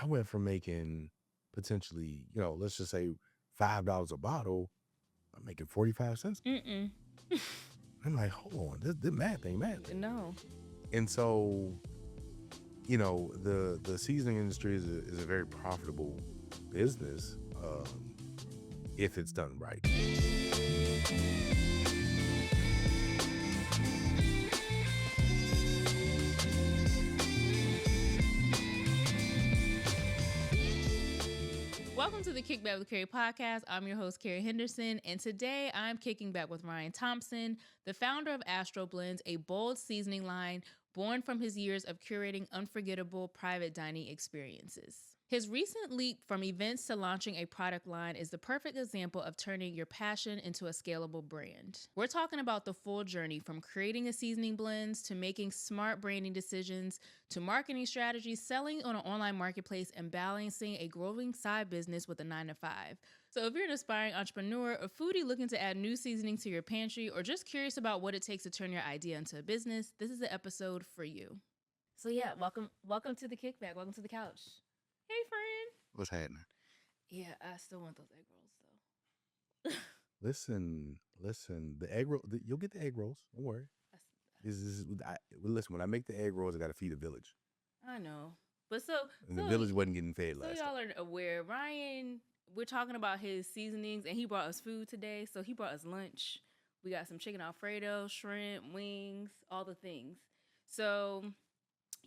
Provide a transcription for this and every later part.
I went from making potentially, let's just say $5 a bottle. I'm making 45 cents. Mm-mm. I'm like, hold on, this math ain't math. No. And so, the seasoning industry is a very profitable business if it's done right. Welcome to the Kickback with Keri podcast. I'm your host, Keri Henderson, and today I'm kicking back with Ryan Thompson, the founder of Astro Blends, a bold seasoning line born from his years of curating unforgettable private dining experiences. His recent leap from events to launching a product line is the perfect example of turning your passion into a scalable brand. We're talking about the full journey from creating a seasoning blends to making smart branding decisions to marketing strategies, selling on an online marketplace, and balancing a growing side business with a 9-to-5. So if you're an aspiring entrepreneur, a foodie looking to add new seasoning to your pantry, or just curious about what it takes to turn your idea into a business, this is the episode for you. So yeah, welcome to the Kickback. Welcome to the couch. Hey, friend. What's happening? Yeah, I still want those egg rolls, Listen, the egg roll, you'll get the egg rolls. Don't worry. Listen, when I make the egg rolls, I got to feed a village. I know. But And the village wasn't getting fed so last y'all time. are aware, Ryan, we're talking about his seasonings, and he brought us food today. So he brought us lunch. We got some chicken Alfredo, shrimp, wings, all the things. So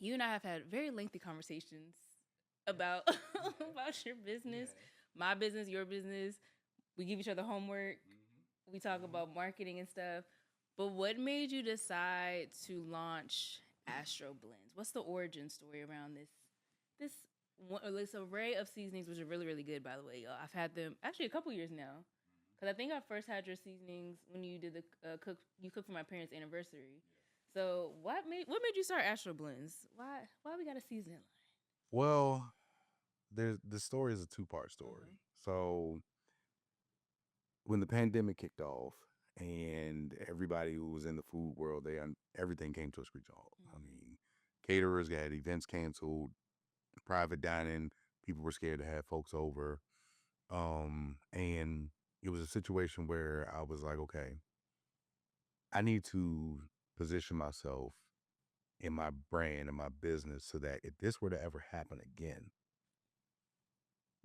you and I have had very lengthy conversations about about your business, my business, your business. We give each other homework. We talk about marketing and stuff. But what made you decide to launch Astro Blends? What's the origin story around this array of seasonings, which are really, really good, by the way, y'all. I've had them actually a couple years now. Because I think I first had your seasonings when you did the cooked for my parents' anniversary. So what made you start Astro Blends? Why we got a seasoning line? Well, the story is a two-part story. So when the pandemic kicked off and everybody who was in the food world, everything came to a screeching halt. I mean, caterers got events canceled, private dining, people were scared to have folks over. And it was a situation where I was like, okay, I need to position myself in my brand and my business so that if this were to ever happen again,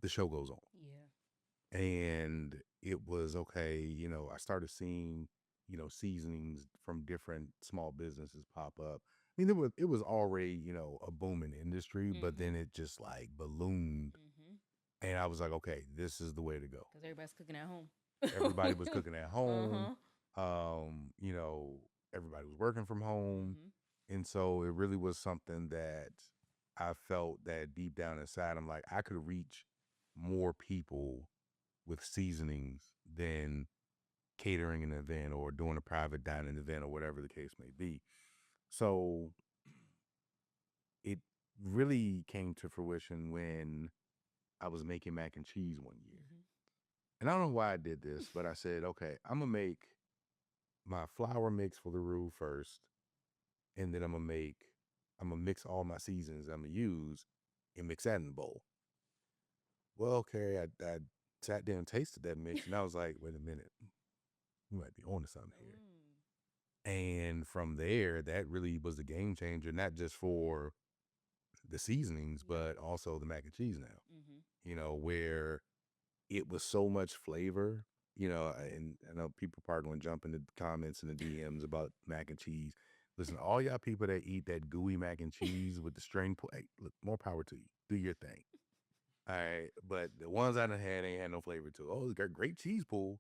the show goes on. Yeah. And it was okay, I started seeing, seasonings from different small businesses pop up. I mean, it was already, a booming industry, but then it just like ballooned. And I was like, okay, this is the way to go. Because everybody's cooking at home. Everybody was cooking at home. You know, everybody was working from home. And so it really was something that I felt that deep down inside, I'm like, I could reach more people with seasonings than catering an event or doing a private dining event or whatever the case may be. So it really came to fruition when I was making mac and cheese one year. And I don't know why I did this, but I said, okay, I'm going to make my flour mix for the roux first. And then I'm going to mix all my seasons I'm going to use and mix that in the bowl. Well, Keri, I sat there and tasted that mix and I was like, wait a minute, you might be onto something here. And from there, that really was the game changer, not just for the seasonings, but also the mac and cheese now, where it was so much flavor, and I know people probably going to jump in the comments and the DMs about mac and cheese. Listen, all y'all people that eat that gooey mac and cheese with the string, hey, look, more power to you. Do your thing. All right. But the ones I done had ain't had no flavor to it. Oh, it's got great cheese pool,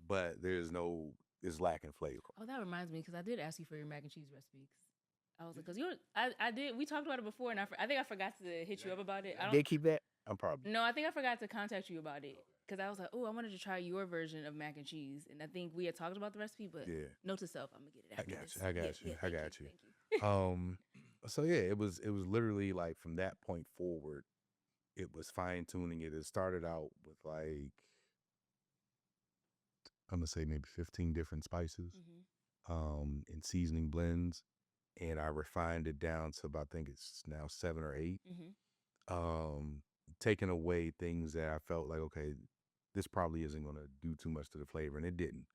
but it's lacking flavor. Oh, that reminds me, because I did ask you for your mac and cheese recipe. I was like, because I did. We talked about it before, and I think I forgot to hit you up about it. Did keep that? I'm probably. No, I think I forgot to contact you about it because I was like, oh, I wanted to try your version of mac and cheese, and I think we had talked about the recipe, but note to self, I'm gonna get it after this. I got you. So yeah, it was literally like from that point forward, it was fine tuning it. It started out with like, I'm gonna say maybe 15 different spices, and seasoning blends, and I refined it down to about, I think it's now 7 or 8. um, taking away things that I felt like, okay, this probably isn't going to do too much to the flavor, and it didn't.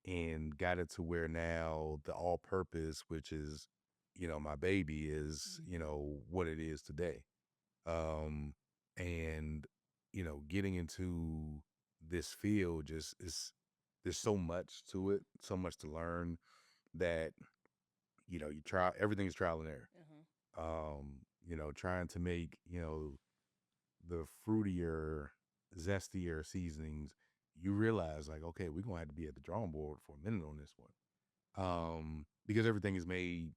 And got it to where now the all purpose, which is, my baby, is, what it is today. Um, and, getting into this field just is, there's so much to it, so much to learn that, you try, everything's trial and error. Trying to make, the fruitier, zestier seasonings, you realize like, okay, we're gonna have to be at the drawing board for a minute on this one. Because everything is made,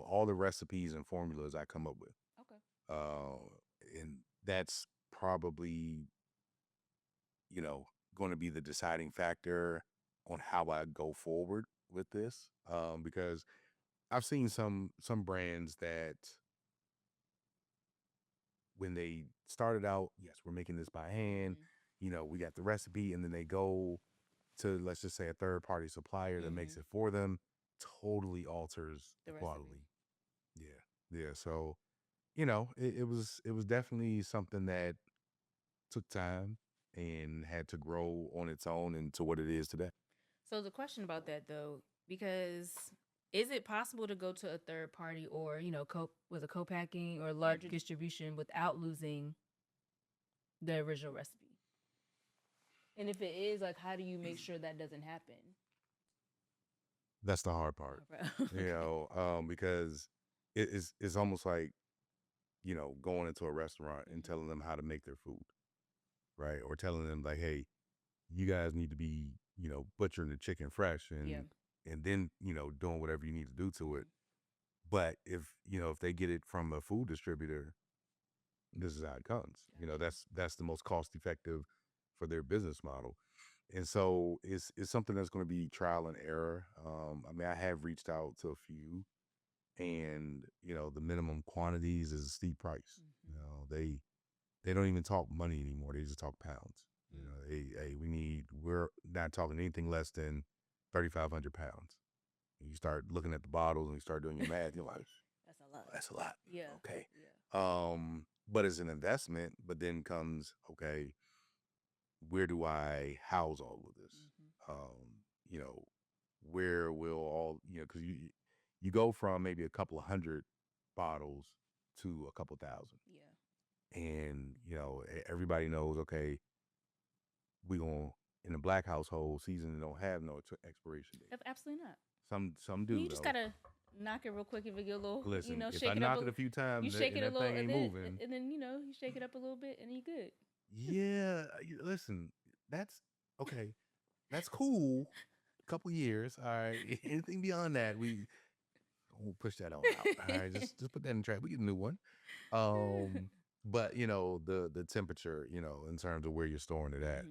all the recipes and formulas I come up with. Okay. And that's probably, going to be the deciding factor on how I go forward with this. Because I've seen some brands that when they started out, yes, we're making this by hand, we got the recipe, and then they go to, let's just say, a third party supplier that makes it for them, totally alters the quality. Yeah. Yeah. So, it was definitely something that took time and had to grow on its own into what it is today. So the question about that though, because is it possible to go to a third party or with a co-packing or larger distribution without losing the original recipe? And if it is, like, how do you make sure that doesn't happen? That's the hard part. Because it's almost like, going into a restaurant and telling them how to make their food, right? Or telling them like, hey, you guys need to be, butchering the chicken fresh and then, doing whatever you need to do to it. But if they get it from a food distributor, this is how it comes. That's the most cost effective for their business model. And so it's something that's going to be trial and error. I mean, I have reached out to a few, and the minimum quantities is a steep price. They don't even talk money anymore. They just talk pounds. We're not talking anything less than 3,500 pounds. You start looking at the bottles and you start doing your math. You're like, That's a lot. that's a lot. Yeah. Okay. Yeah. But it's an investment. But then comes, okay, where do I house all of this? You know, where will all, because you go from maybe a couple of hundred bottles to a couple thousand. Yeah. And, everybody knows, okay, we going in a black household, seasoning don't have no expiration date. Absolutely not. Some do. You just gotta knock it real quick if it get a little. Listen, if shake I it knock up it a few times, you shake and it a that little, thing ain't moving. and then you shake it up a little bit, and you good. Yeah, listen, that's okay. That's cool. A couple years, all right. Anything beyond that, we won't push that on out. All right, just put that in track. We get a new one. But the temperature, in terms of where you're storing it at,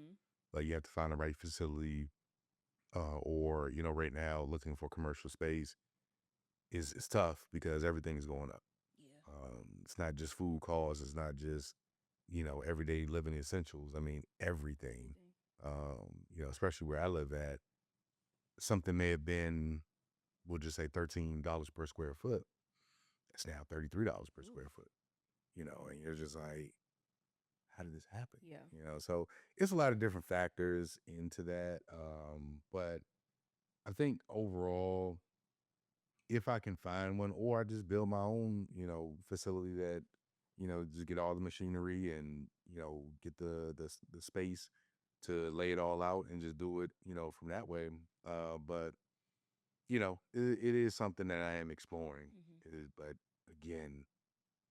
like you have to find the right facility, or right now looking for commercial space is tough because everything is going up. Yeah. It's not just food costs. It's not just everyday living essentials. I mean everything. Especially where I live at, something may have been, we'll just say $13 per square foot. It's now $33 per square foot. And you're just like, how did this happen? Yeah. So it's a lot of different factors into that. But I think overall, if I can find one, or I just build my own, facility that, just get all the machinery and, get the space to lay it all out and just do it, from that way. But it is something that I am exploring. But again,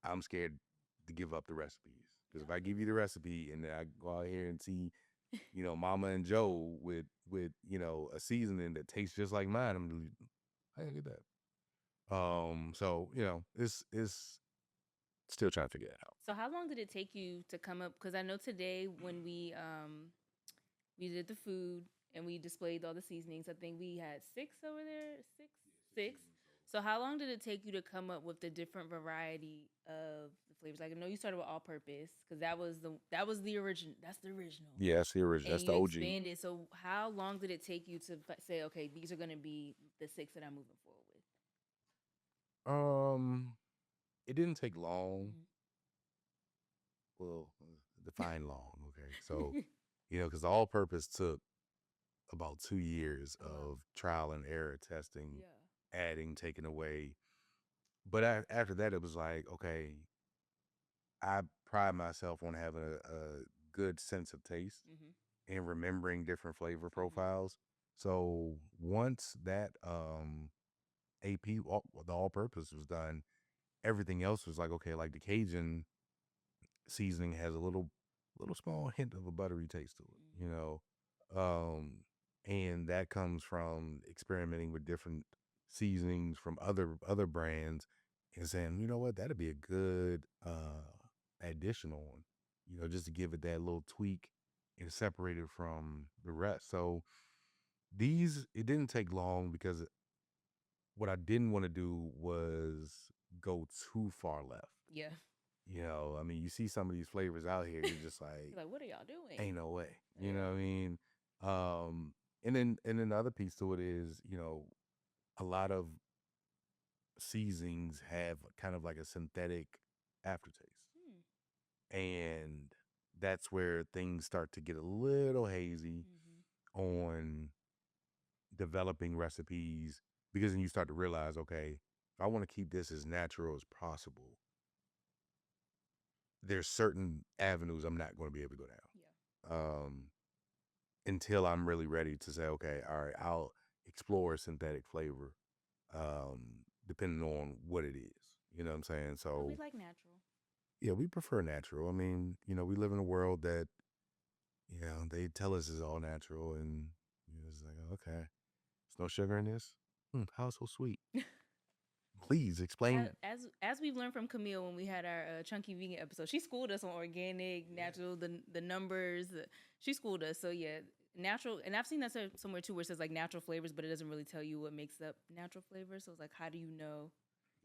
I'm scared to give up the recipes, because if I give you the recipe and then I go out here and see, Mama and Joe with a seasoning that tastes just like mine, I'm how you get that? So it's still trying to figure that out. So how long did it take you to come up? Because I know today when we did the food and we displayed all the seasonings, I think we had 6 over there. Six. So how long did it take you to come up with the different variety of the flavors? Like I know you started with all purpose because that was the original. That's the original. Yeah, that's the original. And that's the OG. Expanded. So how long did it take you to say, okay, these are going to be the 6 that I'm moving forward with? It didn't take long. well, define long. Okay, so because the all-purpose took about 2 years Oh wow. of trial and error testing, Yeah. adding, taking away. But after that, it was like, okay, I pride myself on having a good sense of taste Mhm. and remembering different flavor Mhm. profiles. So once that AP, the all purpose was done, everything else was like, okay, like the Cajun seasoning has a little small hint of a buttery taste to it, Mhm. um, and that comes from experimenting with different seasonings from other brands and saying, you know what, that'd be a good addition on, just to give it that little tweak and separate it from the rest. So it didn't take long because what I didn't want to do was go too far left. Yeah. I mean, you see some of these flavors out here, you're just You're like, like, what are y'all doing? ain't no way. You know Yeah. what I mean? And then the other piece to it is, a lot of seasonings have kind of like a synthetic aftertaste. Hmm. And that's where things start to get a little hazy Mhm. on developing recipes because then you start to realize, okay, if I want to keep this as natural as possible, there's certain avenues I'm not going to be able to go Yeah. down. Until I'm really ready to say, okay, all right, I'll explore a synthetic flavor, depending on what it is. You know what I'm saying? But we So like natural. yeah, we prefer natural. I mean, we live in a world that, they tell us is all natural, and it's like, okay, there's no sugar in this. How so sweet? Please explain. As we've learned from Camille when we had our chunky vegan episode, she schooled us on organic, Yeah. natural, the numbers. She schooled us. So yeah, natural. And I've seen that somewhere too, where it says like natural flavors, but it doesn't really tell you what makes up natural flavors. So it's like, how do you know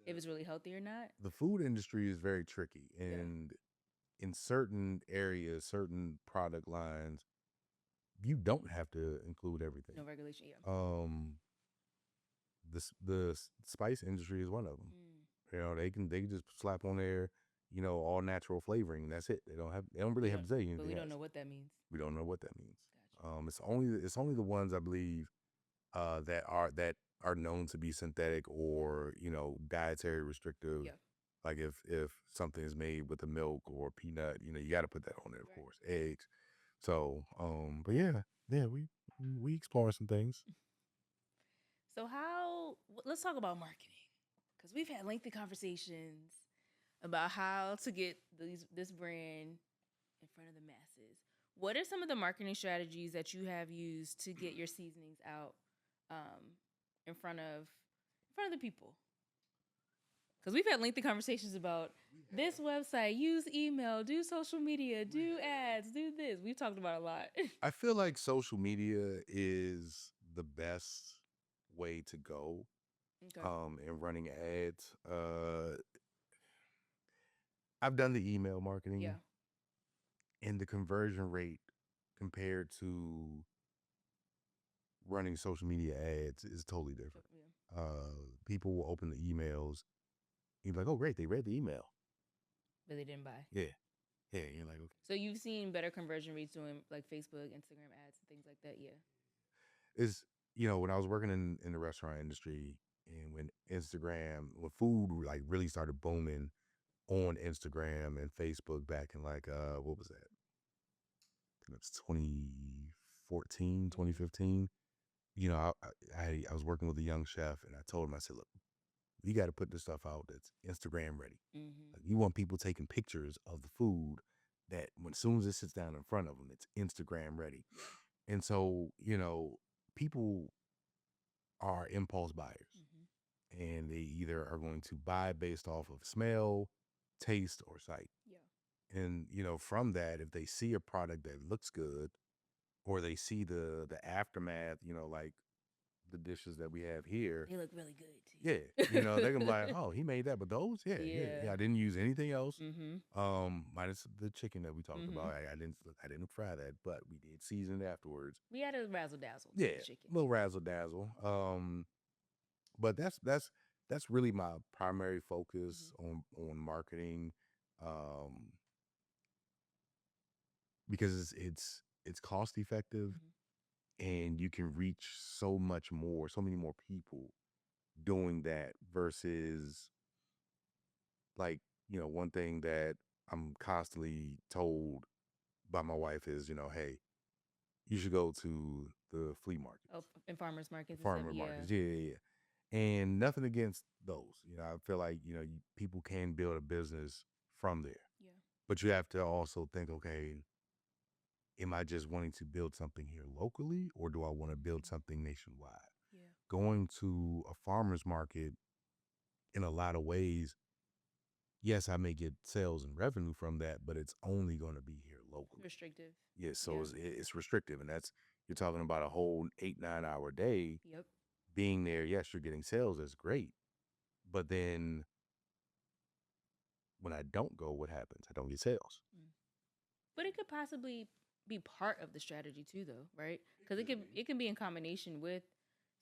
if it's really healthy or not? The food industry is very tricky, Yeah. and in certain areas, certain product lines, you don't have to include everything. No regulation. Yeah. Um, the spice industry is one of them. Mm, They can just slap on there, all natural flavoring. That's it. They don't really we have don't. to say But we anything don't else. know what that means. We don't know what that means. Gotcha. It's only the ones I believe that are known to be synthetic or dietary restrictive. Yeah. Like if something is made with a milk or peanut, you got to put that on there, of Right. course. Eggs. So, but yeah, we explore some things. So let's talk about marketing because we've had lengthy conversations about how to get this brand in front of the masses. What are some of the marketing strategies that you have used to get your seasonings out um, in front of the people? Because we've had lengthy conversations about this website, use email, do social media, do ads, do this. We've talked about a lot. I feel like social media is the best way to go Okay. in running ads. I've done the email Yeah. marketing, and the conversion rate compared to running social media ads is totally different. Yeah. People will open the emails. You're like, oh, great, they read the email. But they didn't buy. Yeah, yeah. You're like, okay. So you've seen better conversion rates doing like Facebook, Instagram ads, and things like that. Yeah. It's when I was working in the restaurant industry, and when food like really started booming on Instagram and Facebook back in like what was that? I think it was 2014, Mm-hmm. 2015. I was working with a young chef, and I told him, I said, look, you got to put this stuff out that's Instagram ready. Mm-hmm. Like, you want people taking pictures of the food that when as soon as it sits down in front of them, it's Instagram ready. Yeah. And so, people are impulse buyers, Mm-hmm. and they either are going to buy based off of smell, taste, or sight. Yeah. And, from that, if they see a product that looks good, or they see the aftermath, like the dishes that we have here, They look really good yeah, too. they're gonna be like, oh, he made that, but those, yeah, yeah, Yeah. yeah. I didn't use anything else. Mm-hmm. Minus the chicken that we talked Mm-hmm. about. I didn't fry that, but we did season it afterwards. We had a razzle dazzle to Yeah, the chicken. little razzle dazzle. But that's really my primary focus Mm-hmm. on marketing. Um, because it's cost effective, and you can reach so much more, so many more people doing that versus like, one thing that I'm constantly told by my wife is, hey, you should go to the flea markets, Oh, and farmers the markets and stuff. farmer Yeah. markets. Yeah, yeah, yeah. And nothing against those. I feel like, people can build a business from there. Yeah. But you have to also think, okay, am I just wanting to build something here locally, or do I want to build something nationwide? Yeah. Going to a farmer's market, in a lot of ways, yes, I may get sales and revenue from that, but it's only going to be here locally. Restrictive. Yeah, so Yeah. it's restrictive, and that's, you're talking about a whole 8-9 hour day Yep. being there. Yes, you're getting sales, that's great, but then when I don't go, what happens? I don't get sales. Mm. But it could possibly be part of the strategy too, though, right? Because Could be. it can be in combination with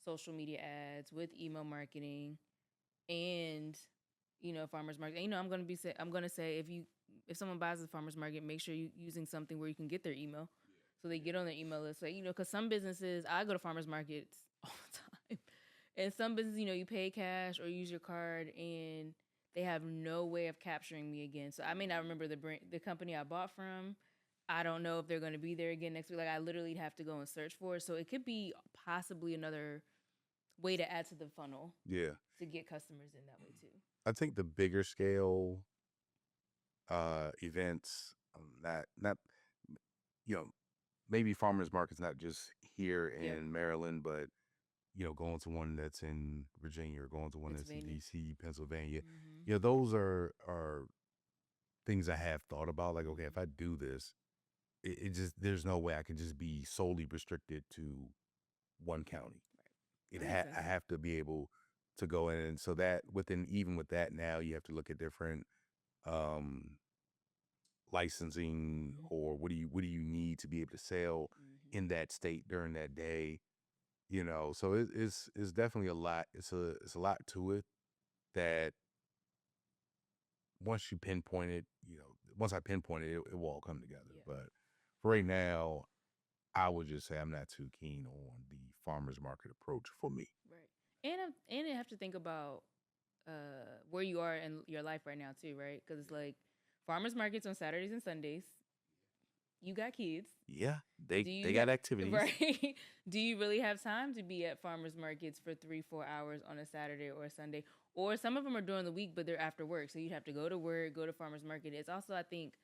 social media ads, with email marketing, and farmers market. And, I'm gonna say if someone buys at the farmers market, make sure you using something where you can get their email, so they get on their email list. Like, because some businesses, I go to farmers markets all the time, and some businesses, you pay cash or use your card, and they have no way of capturing me again. So I may not remember the company I bought from. I don't know if they're going to be there again next week. Like, I literally have to go and search for it. So it could be possibly another way to add to the funnel Yeah, to get customers in that way too. I think the bigger scale events, not you know maybe farmers markets, not just here Yep. in Maryland, but going to one that's in Virginia, or going to one that's in Pennsylvania. DC, Pennsylvania. Mm-hmm. Those are things I have thought about. Like, okay, if I do this, it just, there's no way I can just be solely restricted to one county. That makes sense. I have to be able to go in, and so that within, even with that, now you have to look at different um licensing, Mm-hmm. or what do you need to be able to sell Mm-hmm. in that state during that day. So it's definitely a lot. It's a lot to it that once you pinpoint it, once I pinpoint it, it will all come together. Yeah. But for right now, I would just say I'm not too keen on the farmers market approach for me. Right. And you have to think about where you are in your life right now too, right? Because it's like farmers markets on Saturdays and Sundays. You got kids. Yeah, Do they you got activities. right? Do you really have time to be at farmers markets for 3-4 hours on a Saturday or a Sunday? Or some of them are during the week, but they're after work, so you'd have to go to work, go to farmers market. It's also, I think,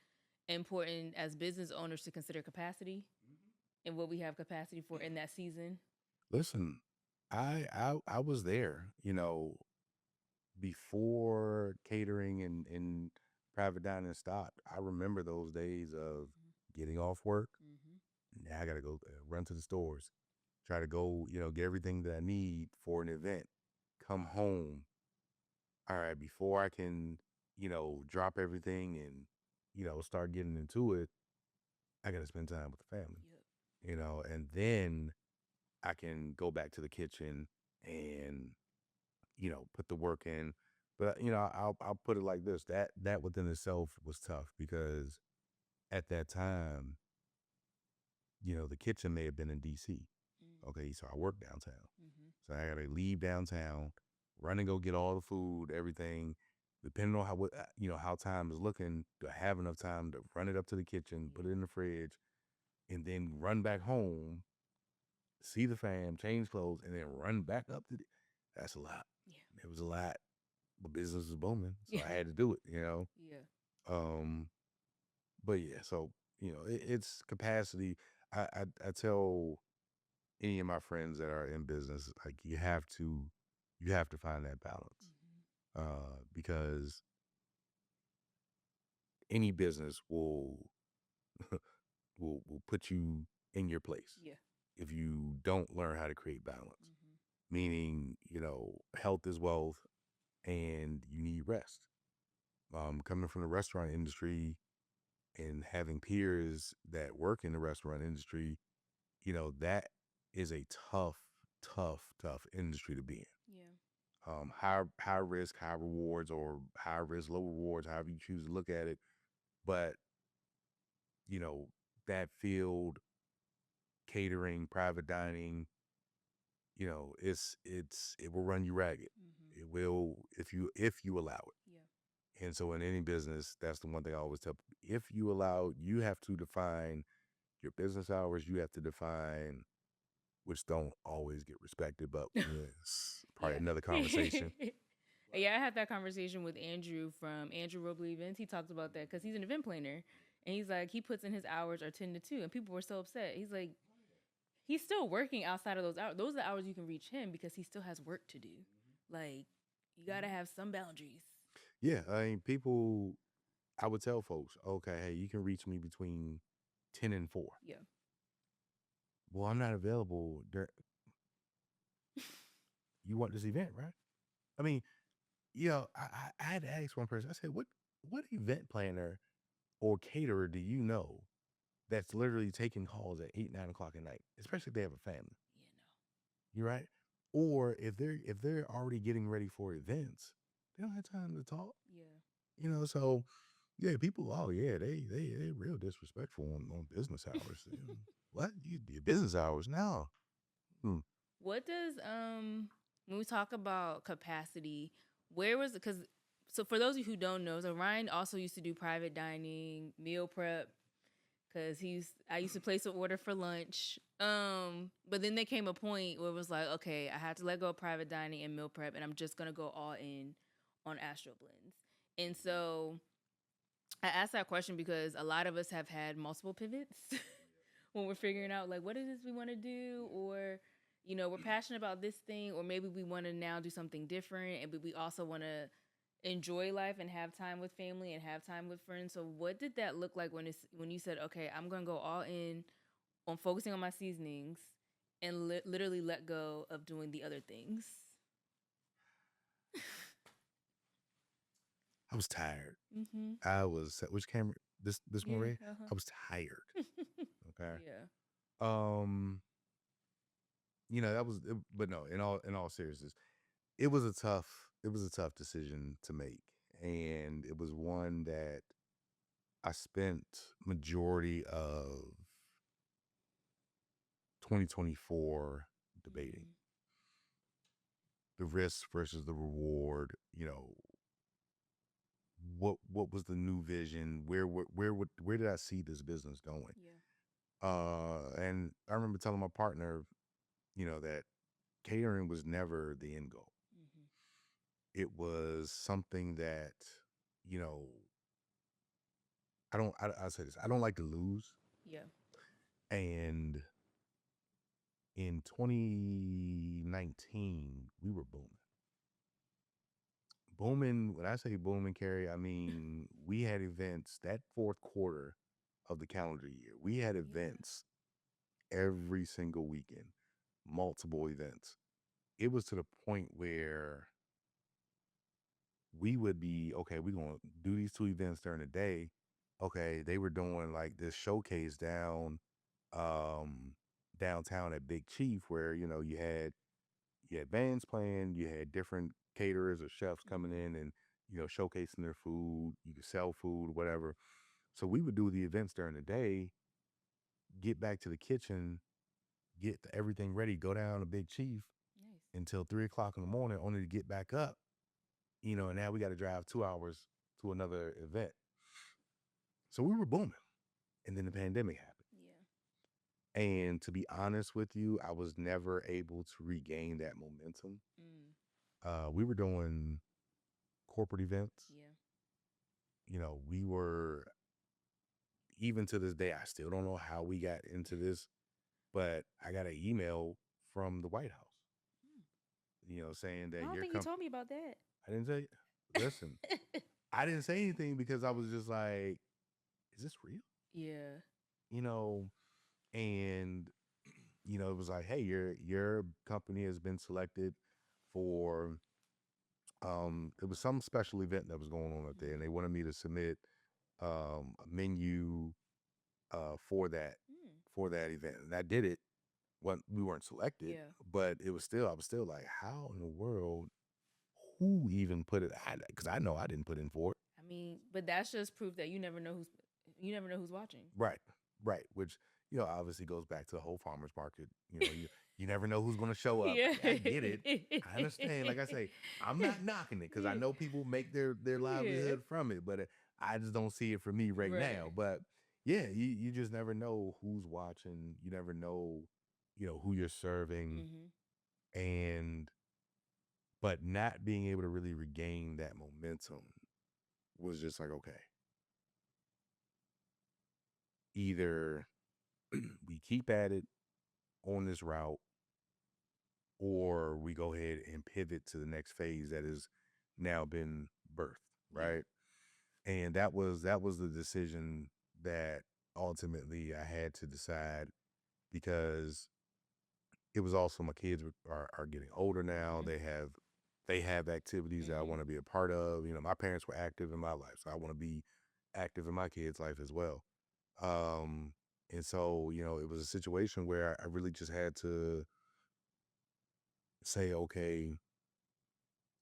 important as business owners to consider capacity and what we have capacity for in that season. Listen, I was there, before catering and private dining stopped. I remember those days of getting off work. Mm-hmm. Now I gotta go run to the stores, try to go, get everything that I need for an event. Come home. All right, before I can, drop everything and, start getting into it, I gotta spend time with the family, Yep. and then I can go back to the kitchen and, put the work in. But I'll put it like this: that within itself was tough, because at that time, the kitchen may have been in DC. Mm-hmm. Okay, so I work downtown. Mm-hmm. So I gotta leave downtown, run and go get all the food, everything. Depending on how time is looking, to have enough time to run it up to the kitchen, put it in the fridge, and then run back home, see the fam, change clothes, and then run back up to that's a lot. Yeah. It was a lot, but business was booming, so Yeah. I had to do it. Yeah. Um, but yeah, so it's capacity. I tell any of my friends that are in business, like, you have to find that balance, Mm-hmm. because any business will put you in your place Yeah. if you don't learn how to create balance. Mm-hmm. Meaning, health is wealth, and you need rest. Coming from the restaurant industry and having peers that work in the restaurant industry, that is a tough, tough, tough industry to be in. Yeah. High risk, high rewards, or high risk, low rewards, however you choose to look at it. But, you know, that field, catering, private dining, it will run you ragged. Mm-hmm. It will if you allow it. Yeah. And so in any business, that's the one thing I always tell people. If you allow, you have to define your business hours. You have to define, which don't always get respected, but it's probably Yeah. another conversation. Yeah, I had that conversation with Andrew from Andrew Robley Events. He talked about that because he's an event planner. And he's like, he puts in his hours are 10 to 2. And people were so upset. He's like, he's still working outside of those hours. Those are the hours you can reach him because he still has work to do. Like, you got to have some boundaries. Yeah, I mean, people, I would tell folks, okay, hey, you can reach me between 10 and 4. Yeah. Well, I'm not available. You want this event, right? I mean, I had to ask one person. I said, what event planner or caterer do you know that's literally taking calls at 8, 9 o'clock at night, especially if they have a family? You You're right. Or if they're already getting ready for events, they don't have time to talk. Yeah. So yeah, people. Oh yeah, they real disrespectful on business hours. What your business hours now? Hmm. What does when we talk about capacity, where was it? Because so for those of you who don't know, so Ryan also used to do private dining, meal prep. Because I used to place an order for lunch. But then there came a point where it was like, okay, I had to let go of private dining and meal prep, and I'm just gonna go all in on Astro Blends. And so I asked that question because a lot of us have had multiple pivots when we're figuring out like what it is we want to do, or we're passionate about this thing, or maybe we want to now do something different, and but we also want to enjoy life and have time with family and have time with friends. So what did that look like when you said, okay, I'm gonna go all in on focusing on my seasonings and literally let go of doing the other things? I was tired. Mm-hmm. I was which camera this one, Yeah. Ray? Uh-huh. I was tired. Okay. Yeah. Um, that was but no, in all seriousness, it was a tough decision to make. And it was one that I spent majority of 2024 debating Mm-hmm. the risk versus the reward. What was the new vision? Where did I see this business going? Yeah. And I remember telling my partner, that catering was never the end goal. Mm-hmm. It was something that, you know, I'll say this, I don't like to lose. Yeah. And in 2019, we were booming. Booming, when I say booming, Keri, I mean, we had events that fourth quarter of the calendar year. We had Yeah. events every single weekend, multiple events. It was to the point where we would be, okay, we're going to do these 2 events during the day. Okay, they were doing like this showcase um downtown at Big Chief where, you had bands playing, you had different caterers or chefs coming in and, showcasing their food. You could sell food, whatever. So we would do the events during the day, get back to the kitchen, get everything ready, go down to Big Chief Nice. until 3 o'clock in the morning, only to get back up, and now we got to drive 2 hours to another event. So we were booming. And then the pandemic happened. And to be honest with you, I was never able to regain that momentum. Mm. We were doing corporate events. Yeah. We were, even to this day, I still don't know how we got into this, but I got an email from the White House, saying I that don't your think you company, told me about that. I didn't say, listen, I didn't say anything because I was just like, is this real? Yeah. You know, and it was like, hey, your company has been selected for it was some special event that was going on up there, and they wanted me to submit a menu for that Mm. for that event, and I did it. When we weren't selected, Yeah. but I was still like, how in the world? Who even put it? Because I know I didn't put in for it. I mean, but that's just proof that you never know who's watching. Right. right, which obviously goes back to the whole farmers market. You never know who's going to show up. Yeah. I get it. I understand. Like I say, I'm not knocking it because I know people make their Yeah. livelihood from it, but I just don't see it for me right now. Right. But yeah, you just never know who's watching. You never know, who you're serving, and but not being able to really regain that momentum was just like, okay, either we keep at it on this route, or we go ahead and pivot to the next phase that has now been birthed, Yeah. right? And that was the decision that ultimately I had to decide, because it was also my kids are getting older now. They have activities that I want to be a part of. My parents were active in my life, so I want to be active in my kids' life as well. Um, and so, it was a situation where I really just had to say, okay,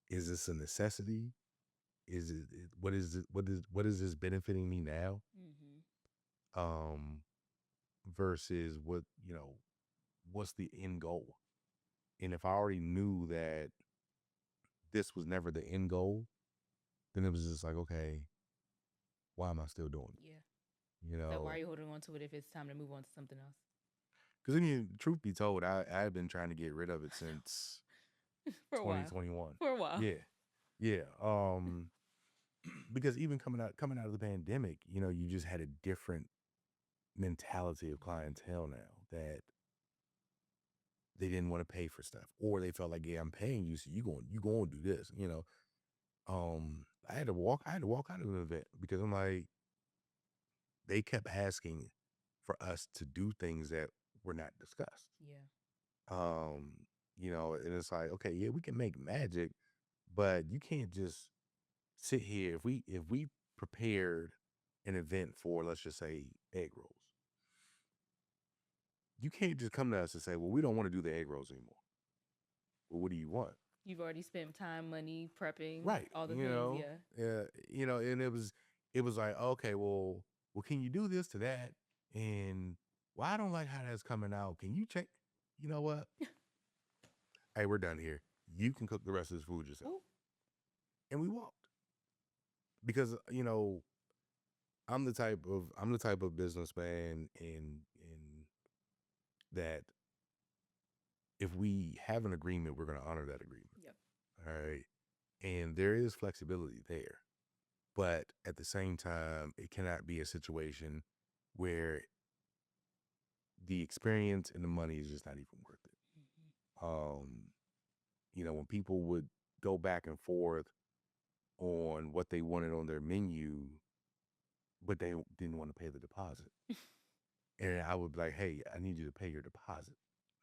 is this a necessity? Is what is this benefiting me now? Um, versus what's the end goal? And if I already knew that this was never the end goal, then it was just like, okay, why am I still doing it? Yeah. You So why are know, you holding on to it if it's time to move on to something else? because truth be told, I had been trying to get rid of it since For a while. 2021. For a while. Yeah, yeah. Because even coming out of the pandemic, you just had a different mentality of clientele now, that they didn't want to pay for stuff, or they felt like, yeah, I'm paying you, so you going to do this. I had to walk out of an event because I'm like, they kept asking for us to do things that were not discussed. Yeah. Um, and it's like, okay, yeah, we can make magic, but you can't just sit here. If we prepared an event for, let's just say, egg rolls, you can't just come to us and say, well, we don't want to do the egg rolls anymore. Well, what do you want? You've already spent time, money, prepping, Right. all the things. Yeah. And it was like, okay, well, can you do this to that? And, well, I don't like how that's coming out. Can you check? You know what? Hey, we're done here. You can cook the rest of this food yourself. Ooh. And we walked, because I'm the type of businessman in that if we have an agreement, we're going to honor that agreement. Yep. All right. And there is flexibility there. But at the same time, it cannot be a situation where the experience and the money is just not even worth it. When people would go back and forth on what they wanted on their menu, but they didn't want to pay the deposit. And I would be like, hey, I need you to pay your deposit.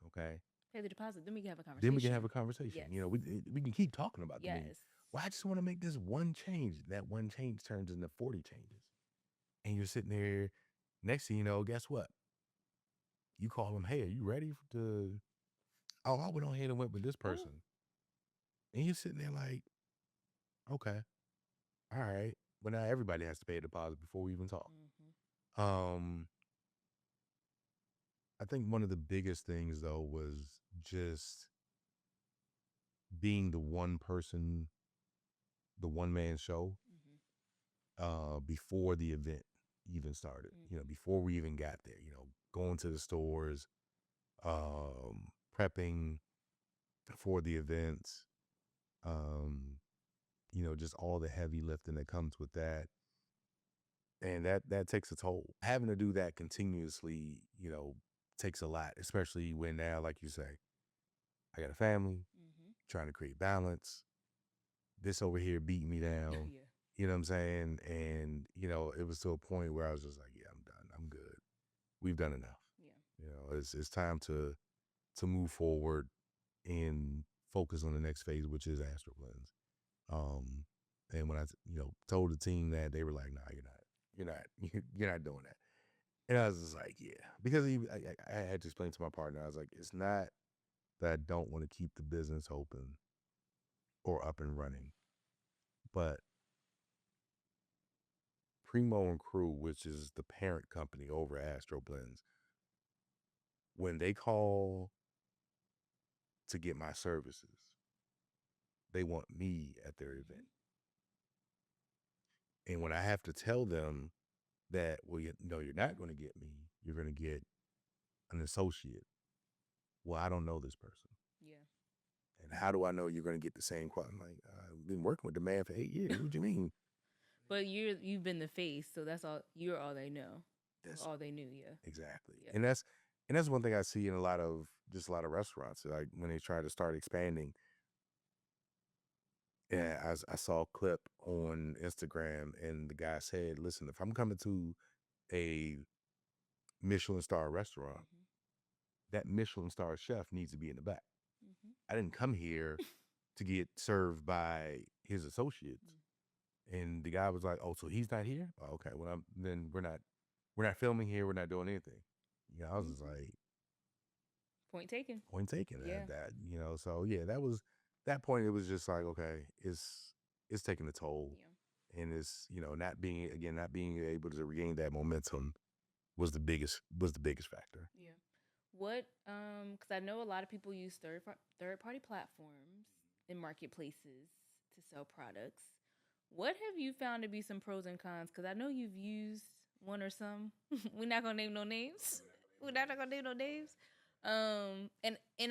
Okay. Pay the deposit. Then we can have a conversation. Then we can have a conversation. Yes. We can keep talking about the menu. Yes. Well, I just want to make this one change. That one change turns into 40 changes. And you're sitting there, next thing you know, guess what? You call them, hey, are you ready to? Oh, I went on ahead and went with this person. And you're sitting there like, okay, all right. But now everybody has to pay a deposit before we even talk. Um, I think one of the biggest things, though, was just being the one person, the one man show, before the event even started. Before we even got there. Going to the stores, prepping for the events, just all the heavy lifting that comes with that. And that takes a toll. Having to do that continuously, takes a lot, especially when now, like you say, I got a family, trying to create balance. This over here beating me down. Yeah. You know what I'm saying? And, it was to a point where I was just like, yeah, I'm done. I'm good. We've done enough. Yeah. It's time to move forward and focus on the next phase, which is Astro Blends. And when I, told the team that, they were like, "Nah, you're not doing that." And I was just like, "Yeah," because I had to explain to my partner. I was like, "It's not that I don't want to keep the business open or up and running, but Primo and Crew, which is the parent company over Astro Blends, when they call to get my services, they want me at their event. And when I have to tell them that, well, no, you're not going to get me, you're going to get an associate. Well, I don't know this person. Yeah. And how do I know you're going to get the same quality? I'm like, I've been working with the man for 8 years. What do you mean? But you've been the face, so that's all. You're all they know. That's all they knew. Yeah. exactly. Yeah. And that's one thing I see in a lot of restaurants. Like when they try to start expanding. Yeah, I saw a clip on Instagram, and the guy said, "Listen, if I'm coming to a Michelin star restaurant, that Michelin star chef needs to be in the back. I didn't come here to get served by his associates." And the guy was like, "Oh, so he's not here? Oh, okay, well, then we're not filming here. We're not doing anything." You know, I was just like, point taken. Point taken. Yeah. That so yeah, that point. It was just like, okay, it's taking a toll, and it's not being able to regain that momentum was the biggest factor. Yeah. What because I know a lot of people use third party platforms and marketplaces to sell products. What have you found to be some pros and cons? Because I know you've used one or some. We're not gonna name no names. We're not gonna name no names. And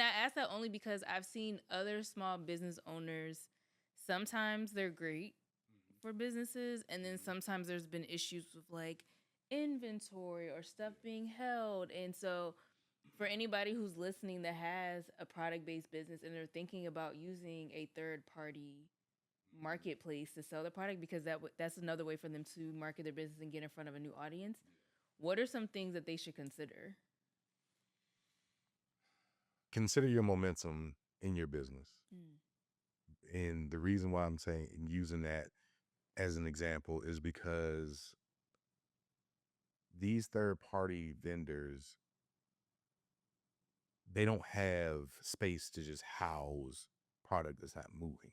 I ask that only because I've seen other small business owners. Sometimes they're great for businesses, and then sometimes there's been issues with like inventory or stuff being held. And so for anybody who's listening that has a product-based business and they're thinking about using a third-party marketplace to sell the product, because that's another way for them to market their business and get in front of a new audience, what are some things that they should consider? Consider your momentum in your business. And the reason why I'm saying using that as an example is because these third-party vendors, they don't have space to just house product that's not moving.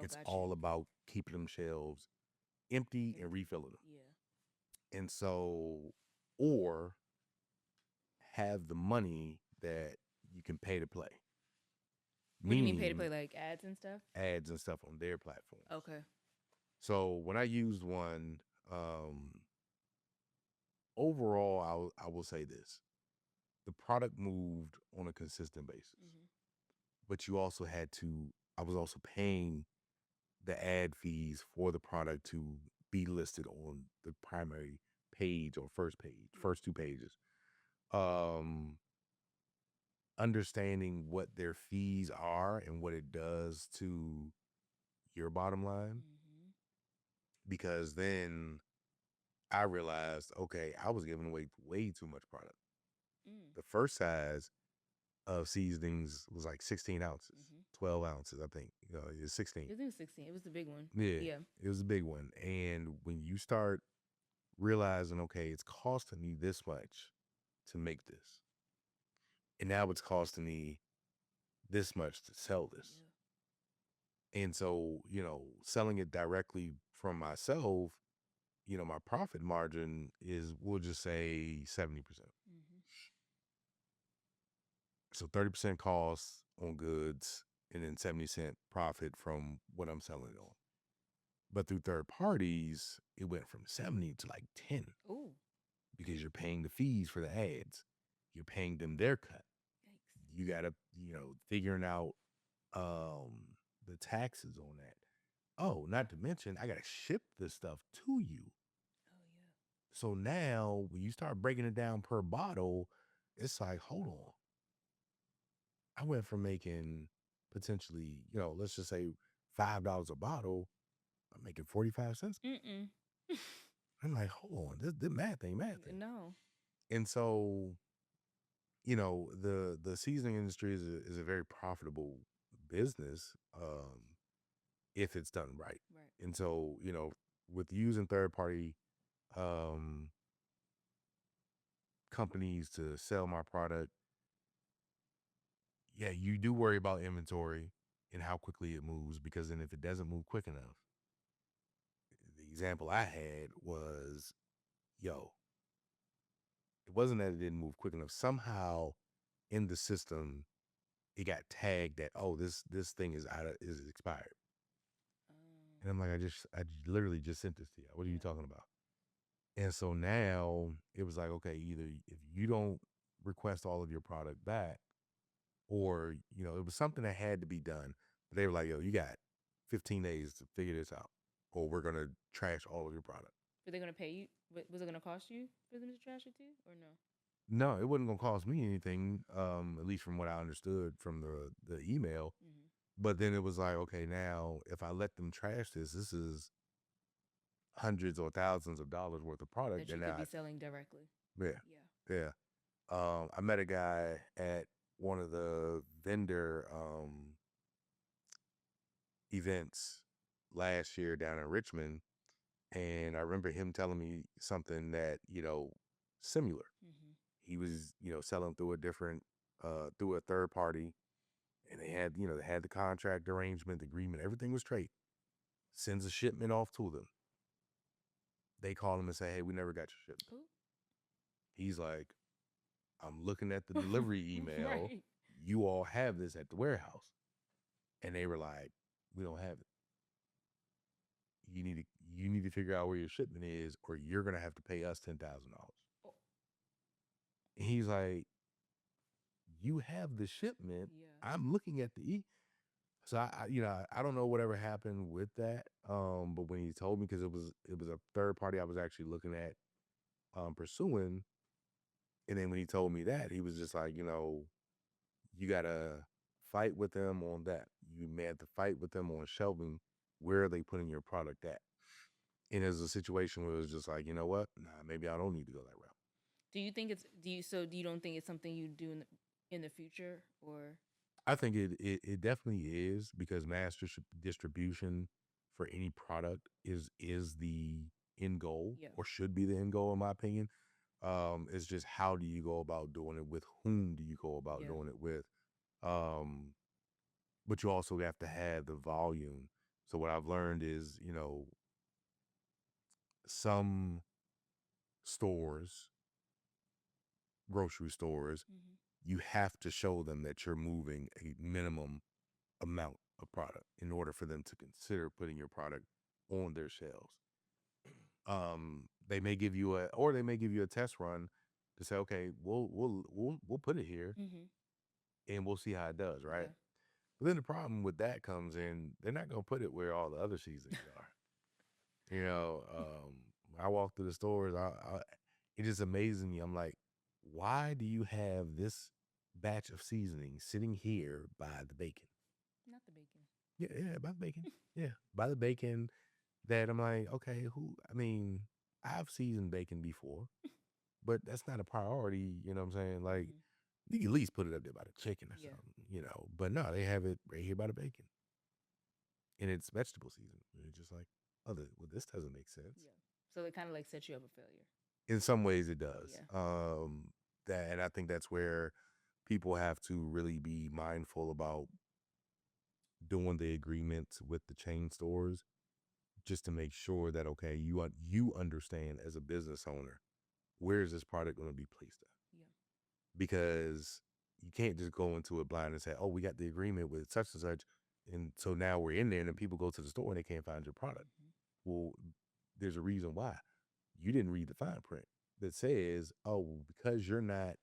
It's all about keeping them shelves empty and refilling them. Yeah. And so, or have the money that you can pay to play. What do you mean pay to play? Like ads and stuff? Ads and stuff on their platform. Okay. So when I used one, overall, I will say this. The product moved on a consistent basis. But I was also paying the ad fees for the product to be listed on the primary page or first two pages. Understanding what their fees are and what it does to your bottom line. Because then I realized, okay, I was giving away way too much product. The first size of seasonings was like 16 ounces, 12 ounces, I think. It's 16. I think it was 16. It was the big one. Yeah. It was a big one. And when you start realizing, okay, it's costing me this much to make this, and now it's costing me this much to sell this. Yeah. And so, selling it directly from myself, my profit margin is, we'll just say 70%. So 30% cost on goods and then 70% profit from what I'm selling it on. But through third parties, it went from 70 to like 10. Ooh. Because you're paying the fees for the ads. You're paying them their cut. Yikes. You got to, figuring out the taxes on that. Oh, not to mention, I got to ship this stuff to you. Oh, yeah. So now when you start breaking it down per bottle, it's like, hold on. I went from making potentially, let's just say $5 a bottle. I'm making 45 cents. I'm like, hold on, this math ain't math. No. And so, the seasoning industry is a very profitable business if it's done right. And so, with using third party companies to sell my product, yeah, you do worry about inventory and how quickly it moves, because then if it doesn't move quick enough, example I had was, yo, it wasn't that it didn't move quick enough. Somehow in the system, it got tagged that, oh, this thing is expired. And I'm like, I literally just sent this to you. What are you talking about? And so now it was like, okay, either if you don't request all of your product back, or, it was something that had to be done. But they were like, yo, you got 15 days to figure this out, or we're going to trash all of your product. Were they gonna pay you? Was it gonna cost you for them to trash it too, or no? No, it wasn't going to cost me anything, at least from what I understood from the email. Mm-hmm. But then it was like, okay, now if I let them trash this is hundreds or thousands of dollars worth of product. That you could be selling directly. Yeah, Yeah. yeah. I met a guy at one of the vendor events last year down in Richmond, and I remember him telling me something that, similar. Mm-hmm. He was, selling through a different through a third party, and they had the contract arrangement, the agreement, everything was straight. Sends a shipment off to them. They call him and say, "Hey, we never got your shipment." Ooh. He's like, "I'm looking at the delivery email. Right. You all have this at the warehouse." And they were like, "We don't have it. You need to figure out where your shipment is, or you're gonna have to pay us $10,000." Oh. And he's like, "You have the shipment. Yeah. I'm looking at the So I don't know whatever happened with that. But when he told me, because it was a third party I was actually looking at pursuing, and then when he told me that, he was just like, you gotta fight with them on that. You may have to fight with them on shelving. Where are they putting your product at? And there's a situation where it was just like, you know what? Nah, maybe I don't need to go that route. Do you think it's do you don't think it's something you do in the future, or? I think it definitely is, because mass distribution for any product is the end goal, Yeah. or should be the end goal, in my opinion. It's just, how do you go about doing it? With whom do you go about doing it with? Um, but you also have to have the volume. So what I've learned is, some stores, grocery stores, Mm-hmm. you have to show them that you're moving a minimum amount of product in order for them to consider putting your product on their shelves. They may give you a test run to say, okay, we'll put it here Mm-hmm. and we'll see how it does, right? Yeah. But then the problem with that comes in, they're not gonna put it where all the other seasonings are. I walk through the stores, it just amazes me. I'm like, why do you have this batch of seasoning sitting here by the bacon? Not the bacon. Yeah, by the bacon. Yeah, by the bacon. That I'm like, okay, I mean, I've seasoned bacon before, but that's not a priority. You know what I'm saying? Like, Mm-hmm. you can at least put it up there by the chicken or Yeah. something. But no, they have it right here by the bacon. And it's vegetable season. And it's just like, this doesn't make sense. Yeah. So it kind of like sets you up for failure. In some ways, it does. Yeah. And I think that's where people have to really be mindful about doing the agreements with the chain stores, just to make sure that, okay, you understand as a business owner, where is this product going to be placed at? Yeah. Because you can't just go into it blind and say, oh, we got the agreement with such and such, and so now we're in there, and then people go to the store and they can't find your product. Mm-hmm. Well, there's a reason why. You didn't read the fine print that says, oh, because you're not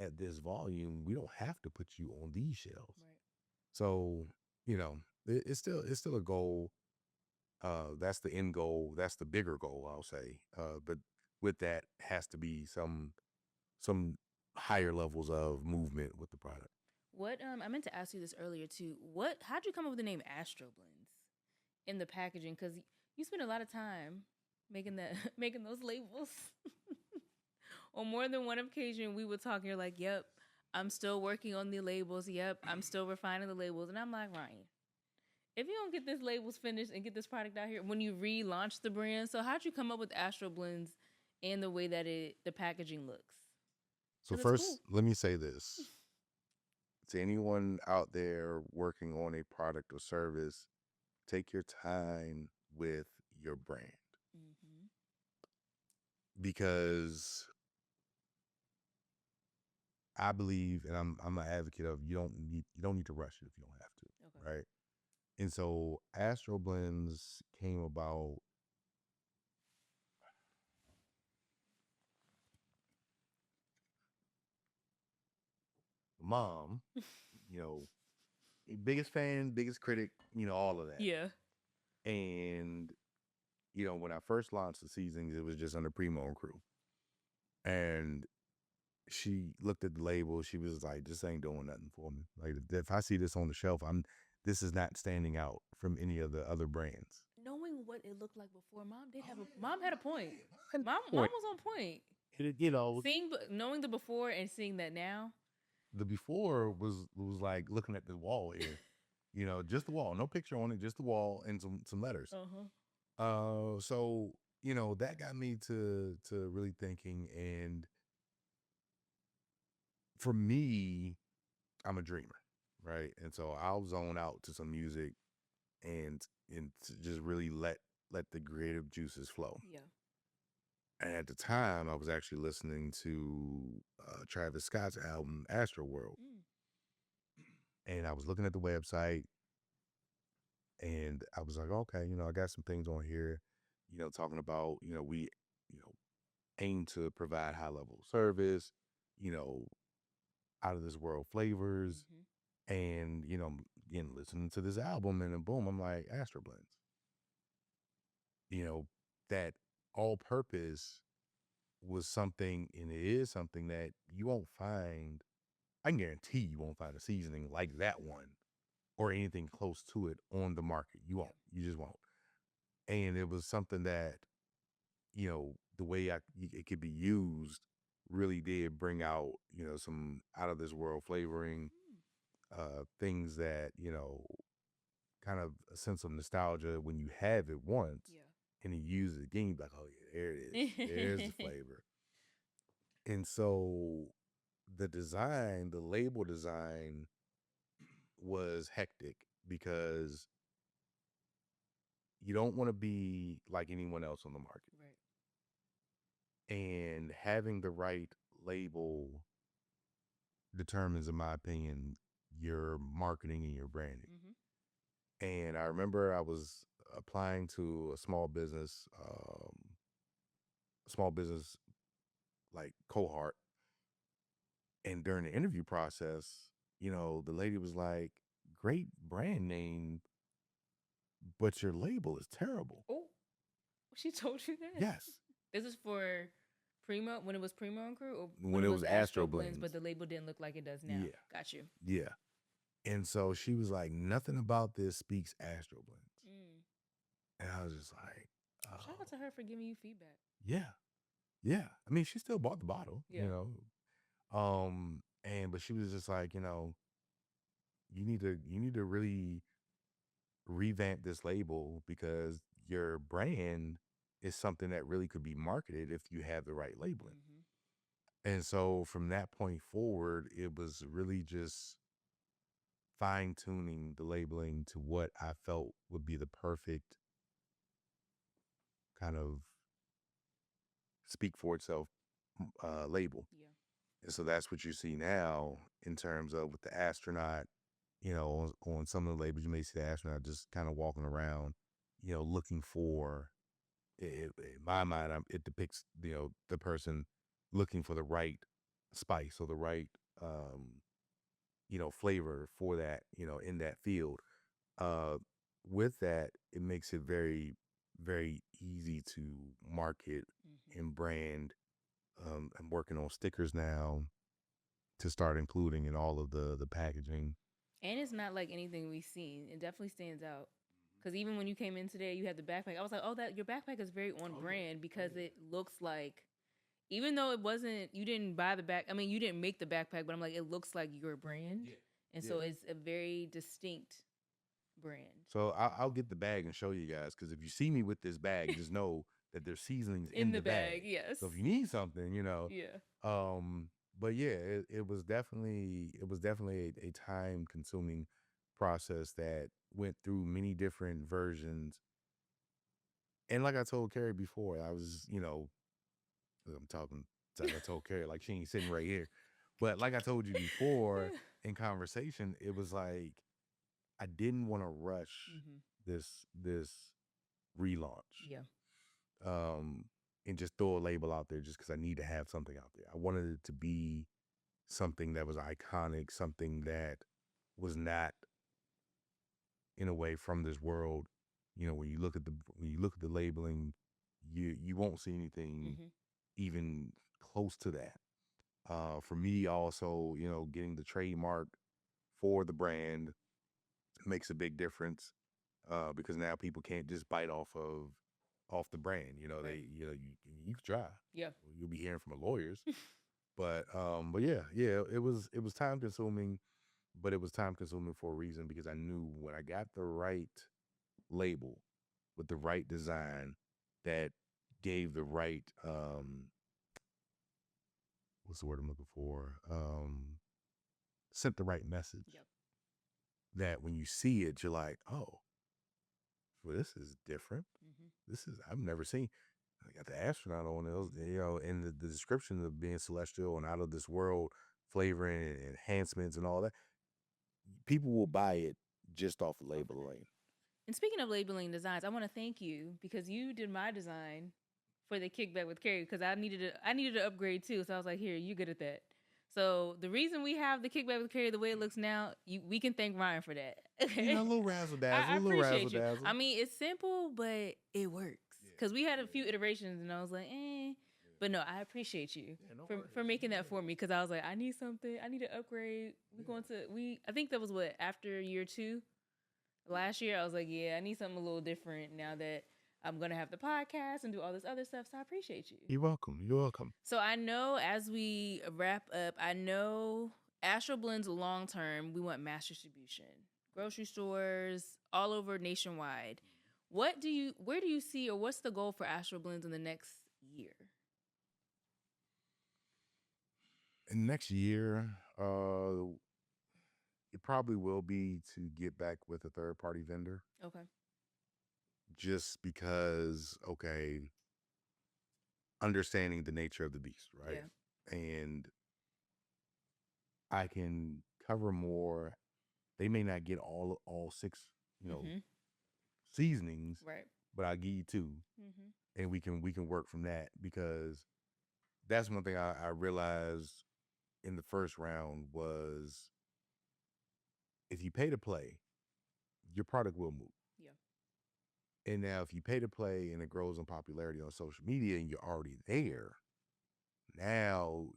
at this volume, we don't have to put you on these shelves. Right. So, it's still a goal. That's the end goal. That's the bigger goal, I'll say. But with that has to be some higher levels of movement with the product. What I meant to ask you this earlier too. How'd you come up with the name Astro Blends in the packaging? Because you spend a lot of time making that making those labels. On more than one occasion, we would talk. You're like, "Yep, I'm still working on the labels. Yep, I'm still refining the labels." And I'm like, Ryan, if you don't get this labels finished and get this product out here, when you relaunch the brand, so how'd you come up with Astro Blends and the way that the packaging looks? So first, let me say this to anyone out there working on a product or service: take your time with your brand. because I believe, and I'm an advocate of you don't need to rush it if you don't have to, Okay. right? And so Astro Blends came about. Mom, you know, biggest fan, biggest critic, all of that. Yeah. And when I first launched the seasons, it was just under Primo and Crew. And she looked at the label. She was like, "This ain't doing nothing for me. Like, if I see this on the shelf, this is not standing out from any of the other brands." Knowing what it looked like before, mom had a point. Mom Point. was on point. It, Knowing the before and seeing that now. the before was like looking at the wall here, just the wall, no picture on it, just the wall and some letters. So that got me to really thinking, and for me, I'm a dreamer, right? And so I'll zone out to some music and to just really let the creative juices flow. Yeah. And at the time, I was actually listening to Travis Scott's album Astro World, and I was looking at the website, and I was like, okay, I got some things on here, talking about, we, you know, aim to provide high level service, you know, out of this world flavors. And, again, listening to this album, and then boom, I'm like, Astro Blends. That all purpose was something, and it is something that you won't find. I can guarantee you won't find a seasoning like that one or anything close to it on the market. You won't. You just won't. And it was something that, the way it could be used really did bring out, some out of this world flavoring, things that, kind of a sense of nostalgia when you have it once and you use it again, you're like, oh yeah, there it is. There's the flavor. And so the label design was hectic because you don't want to be like anyone else on the market. Right. And having the right label determines, in my opinion, your marketing and your branding. And I remember I was applying to a small business like cohort. And during the interview process, the lady was like, great brand name, but your label is terrible. Oh, she told you that? Yes. This is for Primo, when it was Primo and Crew, or when it was Astro Blends, but the label didn't look like it does now. Yeah. Got you. Yeah. And so she was like, nothing about this speaks Astro Blends. And I was just like, oh. Shout out to her for giving you feedback. Yeah. Yeah. I mean, she still bought the bottle, Yeah. But she was just like, you need to really revamp this label because your brand is something that really could be marketed if you have the right labeling. And so from that point forward, it was really just fine tuning the labeling to what I felt would be the perfect kind of speak for itself label. Yeah. And so that's what you see now in terms of with the astronaut, on some of the labels, you may see the astronaut just kind of walking around, looking for, in my mind, it depicts, the person looking for the right spice or the right, flavor for that, in that field. With that, it makes it very, very easy to market and brand. I'm working on stickers now to start including in all of the packaging. And it's not like anything we've seen. It definitely stands out. Because even when you came in today, you had the backpack. I was like, oh, that your backpack is very on brand because it looks like, even though it wasn't, you didn't buy the back. I mean, you didn't make the backpack, but I'm like, it looks like your brand. Yeah. And so it's a very distinct brand. So I'll get the bag and show you guys, because if you see me with this bag, just know that there's seasonings in the bag. Yes. So if you need something, Yeah. But yeah, it was definitely a time consuming process that went through many different versions. And like I told Keri before, I was, I'm talking. I told Keri like she ain't sitting right here, but like I told you before in conversation, it was like I didn't want to rush this relaunch. Yeah. And just throw a label out there just because I need to have something out there. I wanted it to be something that was iconic, something that was not in a way from this world. When you look at the labeling, you won't see anything even close to that. For me, also, getting the trademark for the brand makes a big difference because now people can't just bite off the brand. They you can try. Yeah. You'll be hearing from the lawyers, but yeah, it was time consuming, but it was time consuming for a reason because I knew when I got the right label with the right design that gave the right what's the word I'm looking for? Sent the right message. Yep. That when you see it, you're like, oh, well, this is different. This is I've never seen. I got the astronaut on it, in the description of being celestial and out of this world, flavoring and enhancements and all that. People will buy it just off the label alone. And speaking of labeling designs, I want to thank you because you did my design for the Kickback with Keri because I needed to upgrade too. So I was like, here, you good at that. So the reason we have the Kickback with Keri the way it looks now, we can thank Ryan for that. A little razzle dazzle. I appreciate you. I mean, it's simple, but it works. Because we had a few iterations, and I was like, eh. But no, I appreciate you for making that for me. Because I was like, I need something. I need to upgrade. I think that was after year 2, last year. I was like, yeah, I need something a little different now that I'm going to have the podcast and do all this other stuff. So I appreciate you. You're welcome. You're welcome. So I know as we wrap up, I know Astro Blends long term, we want mass distribution, grocery stores all over nationwide. Where do you see, or what's the goal for Astro Blends in the next year? In the next year, it probably will be to get back with a third party vendor. Okay. Just because, understanding the nature of the beast, right? Yeah. And I can cover more. They may not get all 6, seasonings, right? But I'll give you 2, and we can work from that because that's one thing I realized in the first round was if you pay to play, your product will move. Yeah. And now if you pay to play and it grows in popularity on social media and you're already there, now,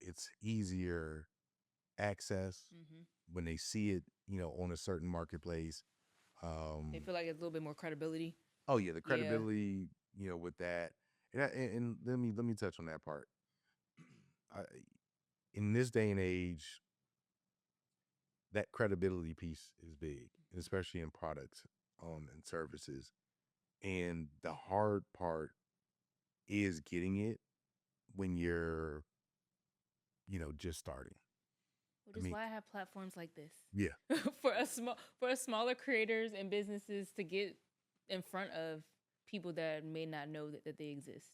it's easier access when they see it, on a certain marketplace. They feel like it's a little bit more credibility. Oh yeah, the credibility, with that. And let me touch on that part. In this day and age, that credibility piece is big, especially in products and services. And the hard part is getting it when you're, just starting. Which is why I have platforms like this. Yeah. for smaller creators and businesses to get in front of people that may not know that they exist.